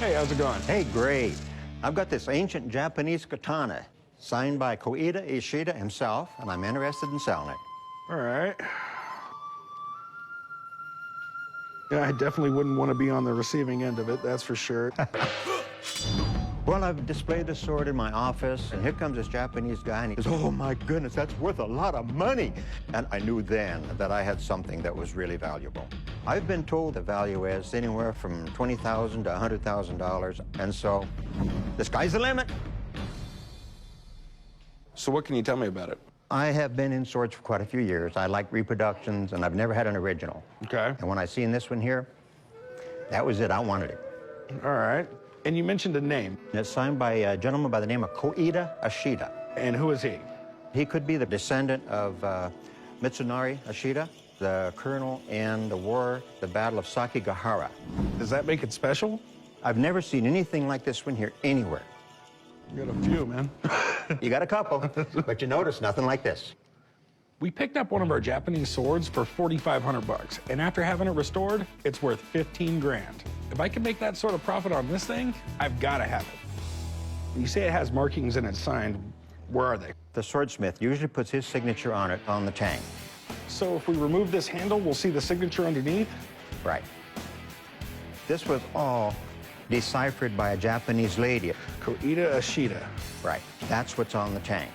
Hey, how's it going? Hey, great. I've got this ancient Japanese katana signed by Koeda Ishida himself, and I'm interested in selling it. All right. Yeah, I definitely wouldn't want to be on the receiving end of it, that's for sure. Well, I've displayed the sword in my office, and here comes this Japanese guy, and he goes, oh my goodness, that's worth a lot of money. And I knew then that I had something that was really valuable. I've been told the value is anywhere from $20,000 to $100,000, and so the sky's the limit. So what can you tell me about it? I have been in swords for quite a few years. I like reproductions, and I've never had an original. Okay. And when I seen this one here, that was it. I wanted it. All right. And you mentioned a name. It's signed by a gentleman by the name of Koeda Ishida. And who is he? He could be the descendant of Mitsunari Ishida, the colonel in the Battle of Sakigahara. Does that make it special? I've never seen anything like this one here anywhere. You got a few, man. You got a couple, but you notice nothing like this. We picked up one of our Japanese swords for $4,500, and after having it restored, it's worth 15 grand. If I can make that sort of profit on this thing, I've got to have it. You say it has markings and it's signed. Where are they? The swordsmith usually puts his signature on it on the tang. So if we remove this handle, we'll see the signature underneath? Right. This was all deciphered by a Japanese lady. Koeda Ishida. Right. That's what's on the tang.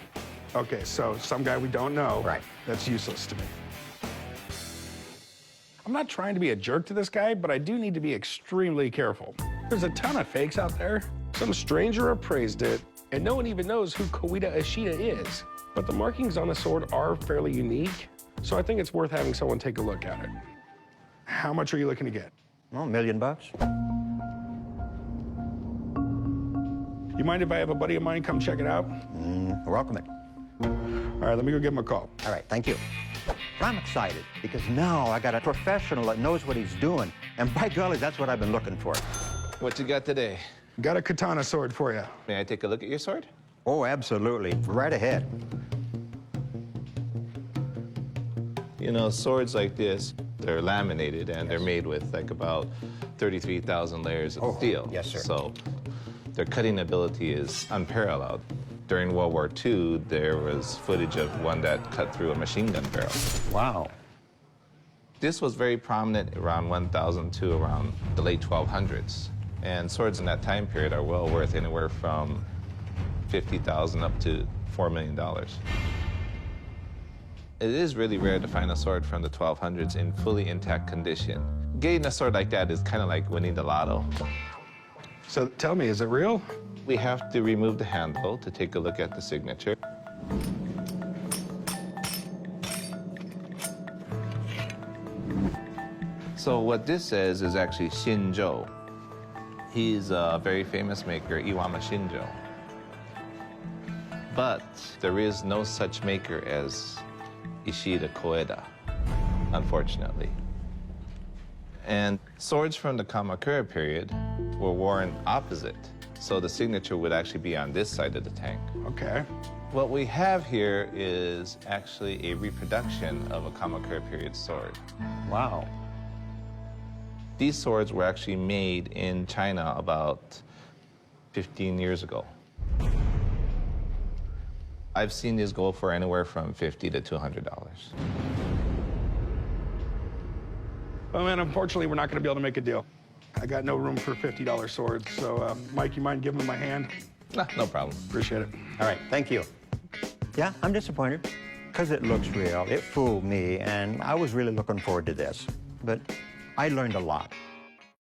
Okay, so some guy we don't know. Right. That's useless to me. I'm not trying to be a jerk to this guy, but I do need to be extremely careful. There's a ton of fakes out there. Some stranger appraised it, and no one even knows who Koeda Ishida is. But the markings on the sword are fairly unique, so I think it's worth having someone take a look at it. How much are you looking to get? Well, $1 million. You mind if I have a buddy of mine come check it out? Welcome it. All right, let me go give him a call. All right, thank you. I'm excited because now I got a professional that knows what he's doing. And by golly, that's what I've been looking for. What you got today? Got a katana sword for you. May I take a look at your sword? Oh, absolutely. Right ahead. You know, swords like this, they're laminated and they're made with like about 33,000 layers of steel. Yes, sir. So their cutting ability is unparalleled. During World War II, there was footage of one that cut through a machine gun barrel. Wow. This was very prominent around 1000 to around the late 1200s. And swords in that time period are well worth anywhere from $50,000 up to $4 million. It is really rare to find a sword from the 1200s in fully intact condition. Getting a sword like that is kind of like winning the lotto. So tell me, is it real? We have to remove the handle to take a look at the signature. So what this says is actually Shinjo. He's a very famous maker, Iwama Shinjo. But there is no such maker as Ishida Koeda, unfortunately. And swords from the Kamakura period were worn opposite. So the signature would actually be on this side of the tank. Okay. What we have here is actually a reproduction of a Kamakura period sword. Wow. These swords were actually made in China about 15 years ago. I've seen these go for anywhere from $50 to $200. Well, man, unfortunately, we're not going to be able to make a deal. I got no room for $50 swords, so Mike, you mind giving me my hand? No problem. Appreciate it. All right, thank you. Yeah, I'm disappointed because it looks real. It fooled me, and I was really looking forward to this. But I learned a lot.